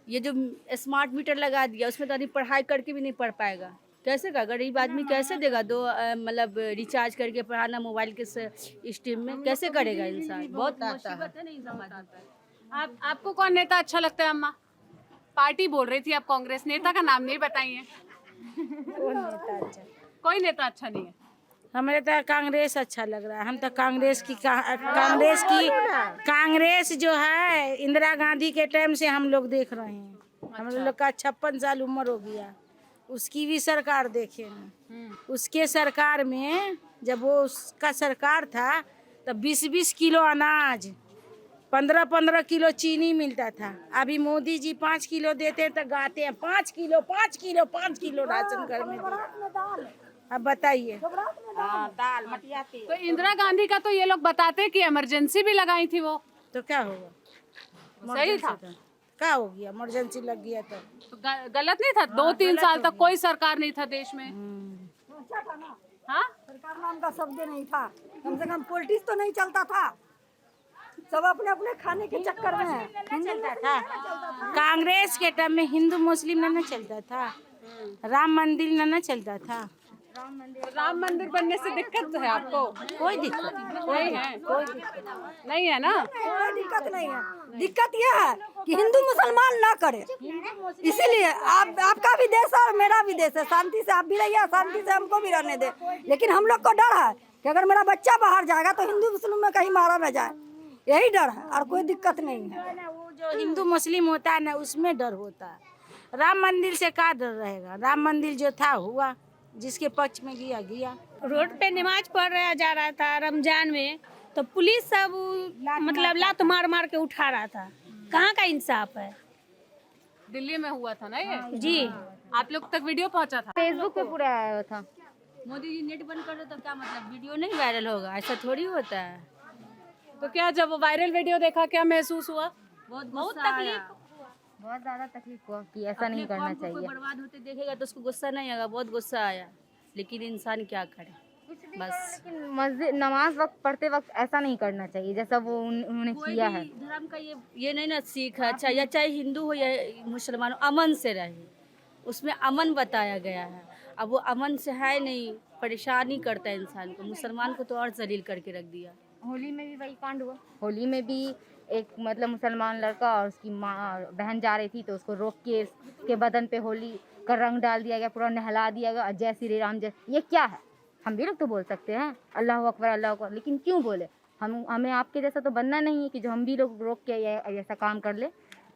ये जो स्मार्ट मीटर लगा दिया उसमें तो आदमी पढ़ाई करके भी नहीं पढ़ पाएगा। कैसे का गरीब आदमी कैसे देगा? मतलब रिचार्ज करके पढ़ाना मोबाइल के स्ट्रीम में कैसे करेगा इंसान? बहुत मुसीबत है। नहीं समझ। आपको कौन नेता अच्छा लगता है अम्मा? पार्टी बोल रही थी आप कांग्रेस, नेता का नाम नहीं बताइए। कोई नेता अच्छा नहीं है? हमारे तो कांग्रेस अच्छा लग रहा है। हम तो कांग्रेस जो है इंदिरा गांधी के टाइम से हम लोग देख रहे हैं। हम लोग का 56 साल उम्र हो गया, उसकी भी सरकार देखे हैं। उसके सरकार में जब वो उसका सरकार था तब 20-20 किलो अनाज, 15-15 किलो चीनी मिलता था। अभी मोदी जी 5 किलो देते हैं तो गाते हैं 5 किलो 5 किलो 5 किलो राशन घर में। अब बताइए। दाल मटिया तेल। तो इंदिरा गांधी का तो ये लोग बताते कि इमरजेंसी भी लगाई थी वो, तो क्या होगा? सही था। क्या हो गया? इमरजेंसी लग गया तो गलत नहीं था? 2-3 साल तक कोई सरकार नहीं था देश में। हाँ, सरकार नाम का शब्द नहीं था, कम से कम पॉलिटिक्स तो नहीं चलता था। सब अपने अपने खाने के चक्कर में चलता था। कांग्रेस के टाइम में हिंदू मुस्लिम ना चलता था, राम मंदिर ना चलता था। राम मंदिर बनने से दिक्कत है आपको? कोई दिक्कत नहीं है, कोई दिक्कत नहीं है ना? कोई दिक्कत नहीं है। दिक्कत यह है कि हिंदू मुसलमान ना करे, इसीलिए आपका भी देश है और मेरा भी देश है। शांति से आप भी रहिए, शांति से हमको भी रहने दे। लेकिन हम लोग को डर है कि अगर मेरा बच्चा बाहर जाएगा तो हिंदू मुस्लिम में कहीं मारा न जाए, यही डर है और कोई दिक्कत नहीं है। वो जो हिंदू मुस्लिम होता है ना, उसमें डर होता है। राम मंदिर से क्या डर रहेगा? राम मंदिर जो था हुआ, जिसके पक्ष में गया। रोड पे नमाज पढ़ जा रहा था रमजान में, तो पुलिस सब मतलब लात मार मार के उठा रहा था। कहाँ का इंसाफ है? दिल्ली में हुआ था ना ये? जी। आप लोग तक वीडियो पहुंचा था? फेसबुक पे पूरा आया था। मोदी जी नेट बंद कर दो तो क्या मतलब वीडियो नहीं वायरल होगा? ऐसा थोड़ी होता है। तो क्या जब वो वायरल वीडियो देखा क्या महसूस हुआ? बहुत तकलीफ, बहुत ज्यादा तकलीफ हुआ कि ऐसा नहीं करना कोई चाहिए। बर्बाद होते देखेगा तो उसको गुस्सा नहीं आएगा? बहुत गुस्सा आया, लेकिन इंसान क्या करे बस। लेकिन मस्जिद नमाज वक्त पढ़ते वक्त ऐसा नहीं करना चाहिए जैसा वो उन्होंने कोई किया भी है। धर्म का ये नहीं ना सीख है। अच्छा, या चाहे हिंदू हो या मुसलमान हो, अमन से रहे, उसमें अमन बताया गया है। अब वो अमन से है नहीं, परेशानी करता है इंसान को। मुसलमान को तो और जलील करके रख दिया। होली में भी वही कांड हुआ। होली में भी एक मतलब मुसलमान लड़का और उसकी माँ बहन जा रही थी तो उसको रोक के उसके बदन पे होली का रंग डाल दिया गया, पूरा नहला दिया गया, जय श्री राम जय। ये क्या है? हम भी लोग तो बोल सकते हैं अल्लाह अकबर अल्लाह अकबर, लेकिन क्यों बोले? हमें आपके जैसा तो बनना नहीं है कि जो हम भी लोग रोक के ऐसा काम कर ले।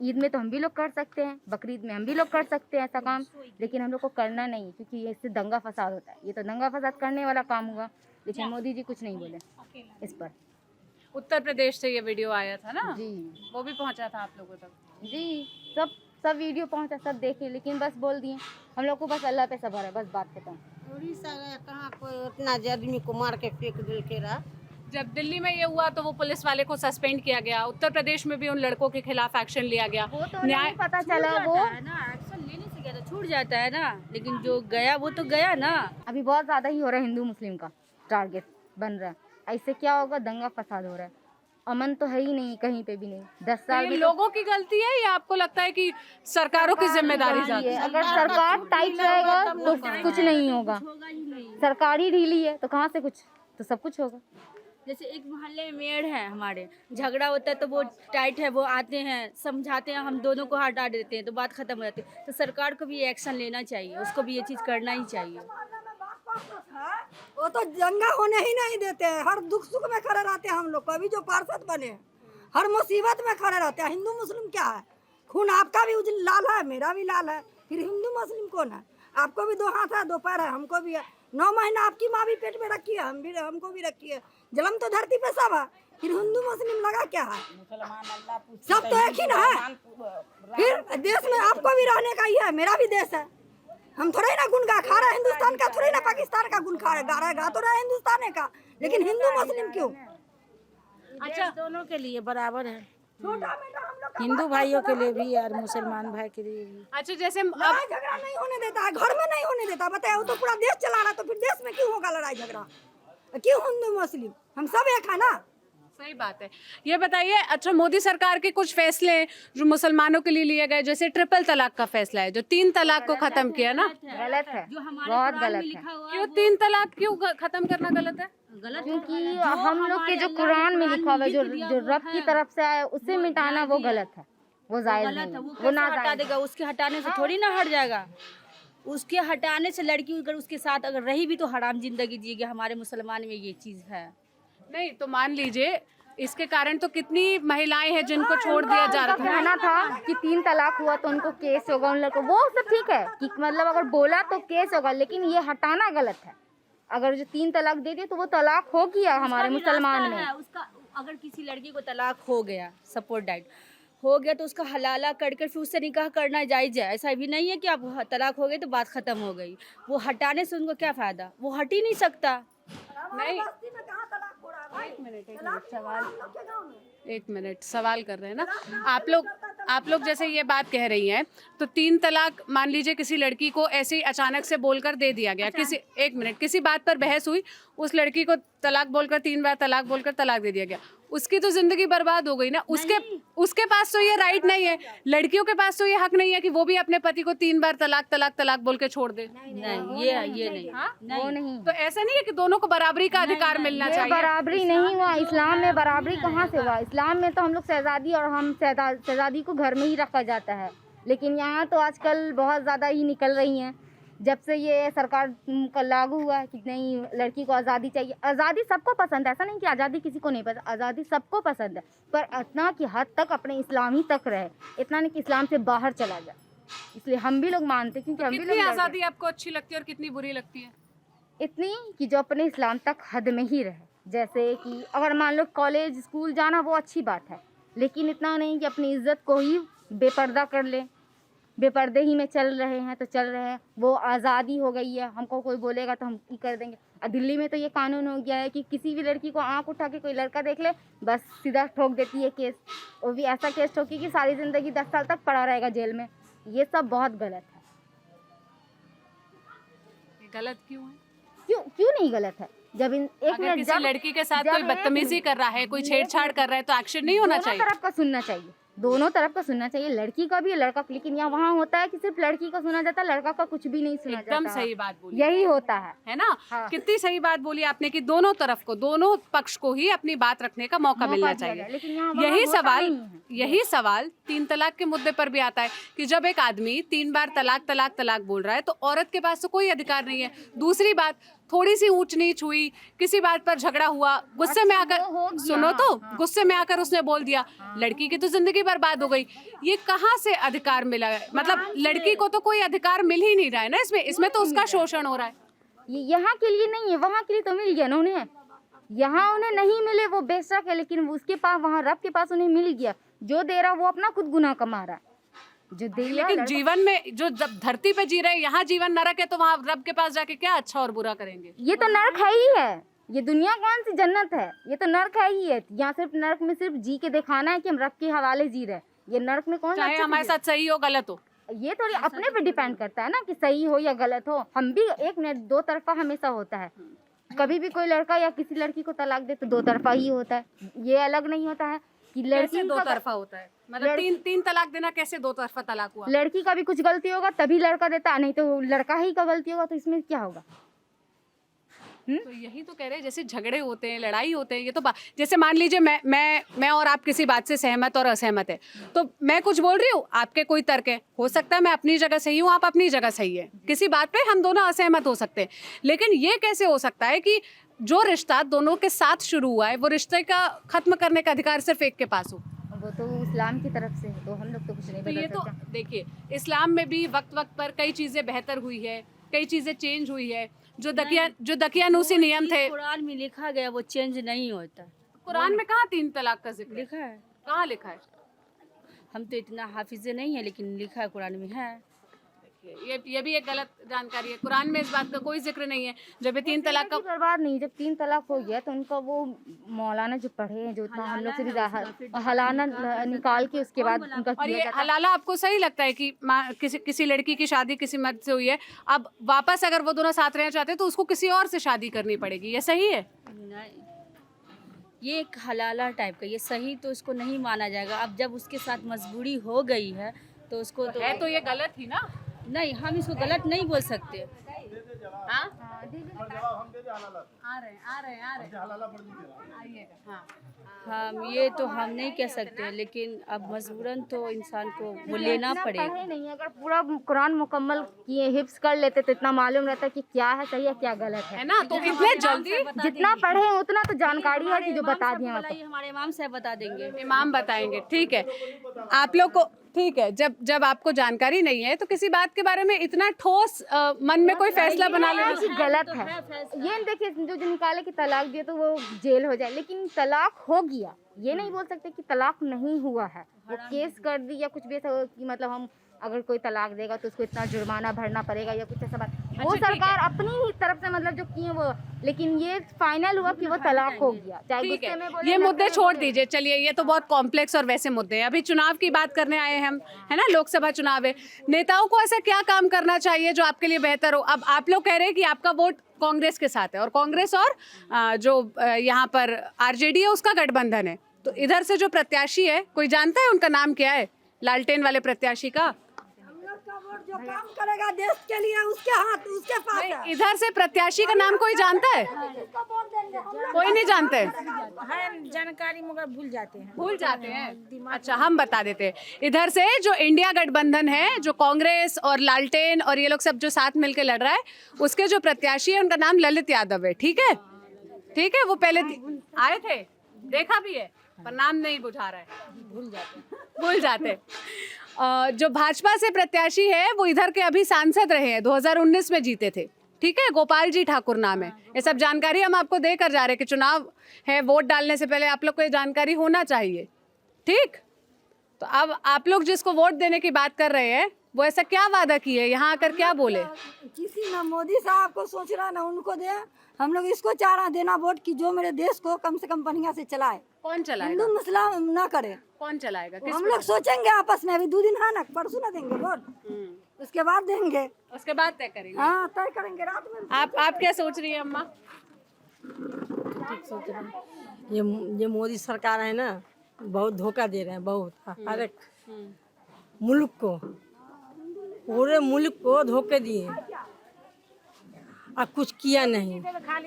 ईद में तो हम भी लोग कर सकते हैं, बकरीद में हम भी लोग कर सकते हैं ऐसा काम, लेकिन हम लोग को करना नहीं, क्योंकि ये इससे दंगा फसाद होता है। ये तो दंगा फसाद करने वाला काम हुआ, लेकिन मोदी जी कुछ नहीं बोले इस पर। उत्तर प्रदेश से ये वीडियो आया था ना जी वो भी पहुंचा था आप लोगों तक? जी, सब वीडियो पहुंचा, सब देखे, लेकिन बस बोल दिए। हम लोग को बस अल्लाह पे सब्र है, बस बात खत्म। उड़ीसा कहाँ कोई उतना आदमी को मार के फेंक दिल के रहा। जब दिल्ली में ये हुआ तो वो पुलिस वाले को सस्पेंड किया गया, उत्तर प्रदेश में भी उन लड़कों के खिलाफ एक्शन लिया गया। वो तो न्याय पता चला, वो ना एक्शन लेने से क्या था, छूट जाता है ना, लेकिन जो गया वो तो गया ना। अभी बहुत ज़्यादा ही हो रहा है, हिंदू मुस्लिम का टारगेट बन रहा है। ऐसे क्या होगा? दंगा फसाद हो रहा है, अमन तो है ही नहीं कहीं पे भी नहीं। 10 साल में लोगों की गलती है या आपको लगता है कि सरकारों की जिम्मेदारी ज्यादा है? अगर सरकार टाइट रहेगा तो कुछ नहीं होगा। सरकार ही ढीली है तो कहाँ से कुछ, तो सब कुछ होगा। जैसे एक मोहल्ले में मेयर है हमारे, झगड़ा होता है तो वो टाइट है, वो आते हैं समझाते हैं, हम दोनों को हटा देते हैं तो बात खत्म हो जाती है। तो सरकार को भी एक्शन लेना चाहिए, उसको भी ये चीज़ करना ही चाहिए। वो तो दंगा होने ही नहीं देते हैं, हर दुख सुख में खड़े रहते हैं हम लोग। अभी जो पार्षद बने हर मुसीबत में खड़े रहते हैं। हिंदू मुस्लिम क्या है? खून आपका भी लाल है, मेरा भी लाल है, फिर हिंदू मुस्लिम कौन है? आपको भी 2 हाथ है 2 पैर है, हमको भी है। 9 महीना आपकी माँ भी पेट में रखी है, हमको भी रखी है। जन्म तो धरती पे सब है, फिर हिंदू मुस्लिम लगा क्या है? सब तो एक ही ना है। फिर देश में आपको भी रहने का ही है, मेरा भी देश है। हम थोड़ा ही ना गुण खा रहे हैं हिंदुस्तान का, थोड़ा ही ना पाकिस्तान का गुण खा रहे गा तो रहे हिंदुस्तान का, लेकिन हिंदू मुस्लिम क्यों? अच्छा, दोनों के लिए बराबर है, हिंदू भाइयों के लिए भी और मुसलमान भाई के लिए भी। अच्छा, जैसे लड़ाई झगड़ा नहीं होने देता है, घर में नहीं होने देता। बताए, वो तो पूरा देश चला रहा है, तो फिर देश में क्यों होगा लड़ाई झगड़ा? क्यों हिंदू मुस्लिम? हम सब एक है ना। सही बात है। ये बताइए, अच्छा मोदी सरकार के कुछ फैसले जो मुसलमानों के लिए लिए गए, जैसे ट्रिपल तलाक का फैसला है जो 3 तलाक को खत्म किया ना, गलत है, बहुत गलत है। क्यों 3 तलाक क्यों खत्म करना गलत है? क्योंकि हम लोग के जो कुरान में लिखा हुआ है, जो रब की तरफ से आया, उसे मिटाना वो गलत है, वो जायज नहीं है, वो ना हटा देगा। उसके हटाने से थोड़ी ना हट जाएगा, उसके हटाने से लड़की अगर उसके साथ अगर रही भी तो हराम जिंदगी जिएगी। हमारे मुसलमान में ये चीज़ है। नहीं तो मान लीजिए इसके कारण तो कितनी महिलाएं हैं जिनको छोड़ दिया जा रहा था। कहना था कि 3 तलाक हुआ तो उनको केस होगा, उन लोगों को वो सब ठीक है कि मतलब अगर बोला तो केस होगा, लेकिन ये हटाना गलत है। अगर जो 3 तलाक दे दिए तो वो तलाक हो गया हमारे मुसलमान में। उसका अगर किसी लड़की को तलाक हो गया, सपोर्ट डाइट हो गया, तो उसका हलाला करके फिर उससे निकाह करना जायज़ है। ऐसा भी नहीं है कि आप तलाक हो गई तो बात खत्म हो गई। वो हटाने से उनको क्या फ़ायदा? वो हट ही नहीं सकता। नहीं, एक मिनट सवाल कर रहे हैं ना आप लोग जैसे ये बात कह रही हैं, तो 3 तलाक मान लीजिए किसी लड़की को ऐसे ही अचानक से बोलकर दे दिया गया। किसी बात पर बहस हुई, उस लड़की को तलाक बोलकर 3 बार तलाक बोलकर तलाक दे दिया गया, उसकी तो जिंदगी बर्बाद हो गई ना। उसके पास तो ये राइट नहीं है, लड़कियों के पास तो ये हक नहीं है कि वो भी अपने पति को 3 बार तलाक बोल के छोड़ दे। नहीं, ये नहीं। वो नहीं, तो ऐसा नहीं है कि दोनों को बराबरी का अधिकार मिलना चाहिए? बराबरी नहीं हुआ। इस्लाम में बराबरी कहाँ से हुआ? इस्लाम में तो हम लोग शहजादी और हम शहजादी को घर में ही रखा जाता है, लेकिन यहाँ तो आजकल बहुत ज़्यादा ही निकल रही हैं। जब से ये सरकार का लागू हुआ है कि नहीं लड़की को आज़ादी चाहिए। आज़ादी सबको पसंद है, ऐसा नहीं कि आज़ादी किसी को नहीं पसंद, आज़ादी सबको पसंद है, पर इतना कि हद तक अपने इस्लाम ही तक रहे, इतना नहीं कि इस्लाम से बाहर चला जाए। इसलिए हम भी लोग मानते हैं, क्योंकि हम भी कितनी आज़ादी आपको अच्छी लगती है और कितनी बुरी लगती है? इतनी कि जो अपने इस्लाम तक हद में ही रहे। जैसे कि अगर मान लो कॉलेज स्कूल जाना वो अच्छी बात है, लेकिन इतना नहीं कि अपनी इज्जत को ही बेपर्दा कर ले। बेपर्दे ही में चल रहे हैं तो चल रहे हैं, वो आज़ादी हो गई है, हमको कोई बोलेगा तो हम ही कर देंगे। और दिल्ली में तो ये कानून हो गया है कि किसी भी लड़की को आंख उठा के कोई लड़का देख ले, बस सीधा ठोक देती है केस। वो भी ऐसा केस ठोकी कि सारी ज़िंदगी 10 साल तक पड़ा रहेगा जेल में। ये सब बहुत गलत है। गलत क्यों है? क्यों नहीं गलत है? जब किसी लड़की के साथ कोई बदतमीजी कर रहा है, कोई छेड़छाड़ कर रहा है, तो एक्शन नहीं होना चाहिए? दोनों तरफ का सुनना चाहिए, दोनों तरफ का सुनना चाहिए, लड़की का भी लड़का का। लेकिन यहाँ वहाँ होता है कि सिर्फ लड़की का सुना जाता है, लड़का का कुछ भी नहीं सुना जाता। एकदम सही बात बोली, यही होता है ना? हाँ। कितनी सही बात बोली आपने कि दोनों तरफ को, दोनों पक्ष को ही अपनी बात रखने का मौका मिलना चाहिए। लेकिन यहाँ यही सवाल 3 तलाक के मुद्दे पर भी आता है कि जब एक आदमी 3 बार तलाक तलाक तलाक बोल रहा है तो औरत के पास तो कोई अधिकार नहीं है। दूसरी बात, थोड़ी सी ऊंच नीच हुई, किसी बात पर झगड़ा हुआ, गुस्से में आकर, सुनो तो, गुस्से में आकर उसने बोल दिया, लड़की की तो जिंदगी बर्बाद हो गई। ये कहाँ से अधिकार मिला है? मतलब लड़की को तो कोई अधिकार मिल ही नहीं रहा है ना इसमें तो उसका शोषण हो रहा है। यहाँ के लिए नहीं है, वहाँ के लिए तो मिल गया ना उन्हें। यहाँ उन्हें नहीं मिले वो बेशक है, लेकिन उसके पास वहाँ रब के पास उन्हें मिल गया। जो दे रहा वो अपना खुद गुनाह कमा रहा है, जो दे। लेकिन जीवन में जो जब धरती पे जी रहे हैं, यहाँ जीवन नरक है, तो वहाँ रब के पास जाके क्या अच्छा और बुरा करेंगे? ये तो नरक है ही है, ये दुनिया कौन सी जन्नत है? ये तो नरक है ही है। यहाँ सिर्फ नरक में सिर्फ जी के दिखाना है कि हम रब के हवाले जी रहे। ये नरक में कौन, चाहे हमारे साथ सही हो गलत हो, ये थोड़ी अपने पे डिपेंड करता है ना कि सही हो या गलत हो। हम भी एक मिनट, दो तरफा हमेशा होता है। कभी भी कोई लड़का या किसी लड़की को तलाक दे तो 2 तरफा ही होता है, ये अलग नहीं होता है कि लड़की 2 तरफा होता है। मतलब 3 तलाक देना कैसे 2 तरफा तलाक हुआ? लड़की का भी कुछ गलती होगा तभी लड़का देता है, नहीं तो लड़का ही का गलती होगा, तो इसमें क्या होगा? तो यही तो कह रहे हैं, जैसे झगड़े होते हैं, लड़ाई होते हैं, ये तो जैसे मान लीजिए मैं और आप किसी बात से सहमत और असहमत है, तो मैं कुछ बोल रही हूँ, आपके कोई तर्क है, हो सकता है मैं अपनी जगह सही हूँ, आप अपनी जगह सही है, किसी बात पे हम दोनों असहमत हो सकते हैं। लेकिन ये कैसे हो सकता है कि जो रिश्ता दोनों के साथ शुरू हुआ है वो रिश्ते का खत्म करने का अधिकार सिर्फ एक के पास हो? वो तो इस्लाम की तरफ से है, तो हम लोग तो कुछ नहीं बदल ये तो सकते। देखिए, इस्लाम में भी वक्त वक्त पर कई चीजें बेहतर हुई है, कई चीजें चेंज हुई है। जो दकियानूसी नियम थे, कुरान में लिखा गया वो चेंज नहीं होता। कुरान में कहाँ 3 तलाक का जिक्र लिखा है? कहाँ लिखा है? हम तो इतना हाफिज नहीं है, लेकिन लिखा है कुरान में है। ये भी एक गलत जानकारी है। कुरान में इस बात का कोई जिक्र नहीं है। जब ये 3 तलाक का बर्बाद नहीं, जब 3 तलाक हो गया तो उनका वो मौलाना जो पढ़े हैं, जो इतना हम लोग से भी हलाना निकाल के उसके बाद उनका और ये हलाला आपको सही लगता है कि किसी लड़की की शादी किसी मर्द से हुई है, अब वापस अगर वो दोनों साथ रहना चाहते हैं तो उसको किसी और से शादी करनी पड़ेगी, ये सही है? नहीं, ये एक हलाला टाइप का, ये सही तो इसको नहीं माना जाएगा। अब जब उसके साथ मजबूरी हो गई है तो उसको तो है, तो ये गलत ही ना? नहीं, हम इसको गलत नहीं बोल सकते। हाँ? आ रहे हैं। आइएगा। हाँ। हम ये तो हम नहीं कह सकते, लेकिन अब मजबूरन तो इंसान को वो लेना पड़ेगा। नहीं, अगर पूरा कुरान मुकम्मल किए हिफ्स कर लेते तो इतना मालूम रहता कि क्या है सही है क्या गलत है ना? तो इतने जल्दी जितना पढ़े उतना तो जानकारी है कि जो बता दिए हमारे इमाम साहब बता देंगे, इमाम बताएंगे। ठीक है, आप लोग को ठीक है, जब आपको जानकारी नहीं है तो किसी बात के बारे में इतना ठोस मन में कोई फैसला बना लेना गलत है। ये देखिए, जो निकाले कि तलाक दिए तो वो जेल हो जाए, लेकिन तलाक हो गया ये नहीं बोल सकते कि तलाक नहीं हुआ है। वो केस कर दी या कुछ भी ऐसा कि मतलब हम अगर कोई तलाक देगा तो उसको इतना जुर्माना भरना पड़ेगा या कुछ ऐसा बात, वो सरकार अपनी ही तरफ से मतलब जो किए वो, लेकिन ये फाइनल हुआ कि वो तलाक हो गया। चाहे गुस्से में बोले, ये मुद्दे छोड़ दीजिए, चलिए ये तो बहुत कॉम्प्लेक्स और वैसे मुद्दे हैं। अभी चुनाव की बात करने आए हम, है ना? लोकसभा चुनाव है, नेताओं को ऐसा क्या काम करना चाहिए जो आपके लिए बेहतर हो? अब आप लोग कह रहे हैं कि आपका वोट कांग्रेस के साथ है और कांग्रेस और जो यहाँ पर आरजेडी है उसका गठबंधन है, तो इधर से जो प्रत्याशी है कोई जानता है उनका नाम क्या है? लालटेन वाले प्रत्याशी का जो काम करेगा देश के लिए उसके हाथ उसके पास है। इधर से प्रत्याशी का नाम कोई जानता है? कोई नहीं जानते है जानकारी मगर भूल जाते हैं। अच्छा, हम बता देते हैं। इधर से जो इंडिया गठबंधन है, जो कांग्रेस और लालटेन और ये लोग सब जो साथ मिलकर लड़ रहा है, उसके जो प्रत्याशी है उनका नाम ललित यादव है। ठीक है, वो पहले आए थे, देखा भी है, पर नाम नहीं बुझा रहा है, भूल जाते। जो भाजपा से प्रत्याशी है वो इधर के अभी सांसद रहे हैं, 2019 में जीते थे। ठीक है, गोपाल जी ठाकुर नाम है। ये सब जानकारी हम आपको देकर जा रहे हैं कि चुनाव है, वोट डालने से पहले आप लोग को ये जानकारी होना चाहिए। ठीक, तो अब आप लोग जिसको वोट देने की बात कर रहे हैं वो ऐसा क्या वादा किए, यहाँ आकर क्या बोले? किसी ना मोदी साहब को सोच रहा ना उनको दे, हम लोग इसको चाह रहे देना वोट कि जो मेरे देश को कम से कम बढ़िया से चलाए। कौन चलाएगा? हिंदू मुस्लिम ना करे। कौन चलाएगा? हम लोग सोचेंगे आपस में, अभी 2 दिन है ना, परसों ना देंगे वोट, उसके बाद देंगे, उसके बाद तय करेंगे। हाँ, तय करेंगे रात में। आप क्या सोच रही है अम्मा? ये मोदी सरकार है ना, बहुत धोखा दे रहे हैं, बहुत हर एक मुल्क को, पूरे मुल्क को धोखे दिए और कुछ किया नहीं।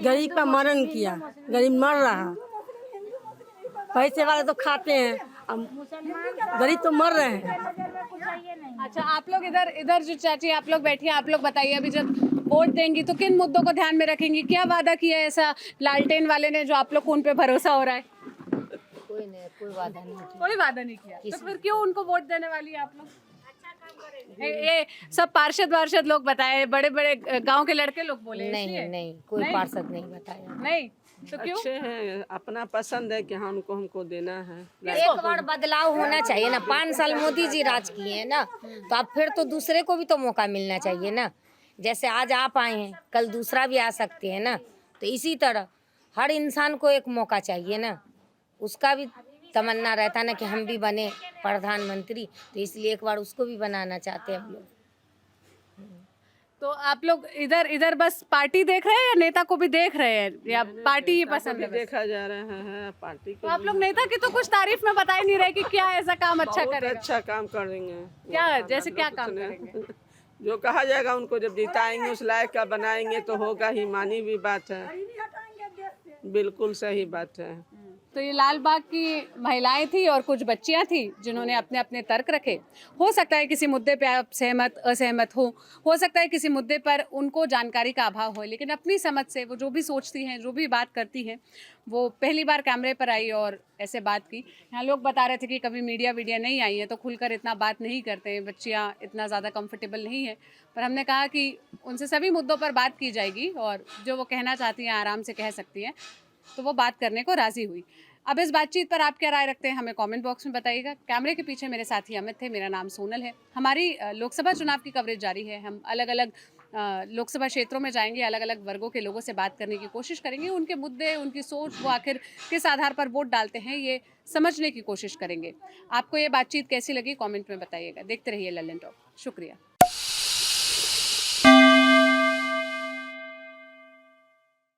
गरीब का मरण किया, गरीब मर रहा, पैसे वाले तो खाते हैं, गरीब तो मर रहे हैं। अच्छा, आप लोग इधर जो चाची आप लोग बैठी हैं, आप लोग बताइए, अभी जब वोट देंगी तो किन मुद्दों को ध्यान में रखेंगी? क्या वादा किया है ऐसा लालटेन वाले ने जो आप लोग को उन पे भरोसा हो रहा है? कोई वादा नहीं किया। कोई वादा नहीं किया, तो फिर क्यों उनको वोट देने वाली है आप लोग? ये सब पार्षद लोग बताए, बड़े बड़े गांव के लड़के लोग बोले? नहीं, कोई पार्षद नहीं बताया। नहीं, तो क्यों? अच्छे हैं, अपना पसंद है कि हाँ हमको देना है। एक बार बदलाव होना चाहिए ना। 5 साल मोदी जी राज किए हैं ना, तो अब फिर तो दूसरे को भी तो मौका मिलना चाहिए ना। जैसे आज आप आए हैं, कल दूसरा भी आ सकते हैं ना। तो इसी तरह हर इंसान को एक मौका चाहिए ना। उसका भी तमन्ना रहता ना कि हम भी बने प्रधानमंत्री, तो इसलिए एक बार उसको भी बनाना चाहते हैं हम लोग। तो आप लोग इधर बस पार्टी देख रहे हैं या नेता को भी देख रहे हैं, या पार्टी ही पसंद है? देखा जा रहा है पार्टी को। तो आप लोग नेता की तो कुछ तारीफ में बता ही नहीं रहे कि क्या ऐसा काम अच्छा बहुत करेगा। अच्छा काम करेंगे। क्या, जैसे क्या काम करेंगे? जो कहा जाएगा उनको जब जिताएंगे उस लायक का बनाएंगे तो होगा ही, मानी भी बात है, बिल्कुल सही बात है। तो ये लाल बाग की महिलाएं थी और कुछ बच्चियां थी जिन्होंने अपने अपने तर्क रखे। हो सकता है किसी मुद्दे पे आप सहमत असहमत हो सकता है किसी मुद्दे पर उनको जानकारी का अभाव हो, लेकिन अपनी समझ से वो जो भी सोचती हैं, जो भी बात करती हैं, वो पहली बार कैमरे पर आई और ऐसे बात की। यहाँ लोग बता रहे थे कि कभी मीडिया नहीं आई है तो खुलकर इतना बात नहीं करते हैं, बच्चियाँ इतना ज़्यादा कंफर्टेबल नहीं है। पर हमने कहा कि उनसे सभी मुद्दों पर बात की जाएगी और जो वो कहना चाहती हैं आराम से कह सकती हैं, तो वो बात करने को राज़ी हुई। अब इस बातचीत पर आप क्या राय रखते हैं हमें कमेंट बॉक्स में बताइएगा। कैमरे के पीछे मेरे साथी अमित थे, मेरा नाम सोनल है। हमारी लोकसभा चुनाव की कवरेज जारी है। हम अलग अलग लोकसभा क्षेत्रों में जाएंगे, अलग अलग वर्गों के लोगों से बात करने की कोशिश करेंगे, उनके मुद्दे, उनकी सोच, वो आखिर किस आधार पर वोट डालते हैं, ये समझने की कोशिश करेंगे। आपको ये बातचीत कैसी लगी कमेंट में बताइएगा। देखते रहिए लल्लन टॉक। शुक्रिया।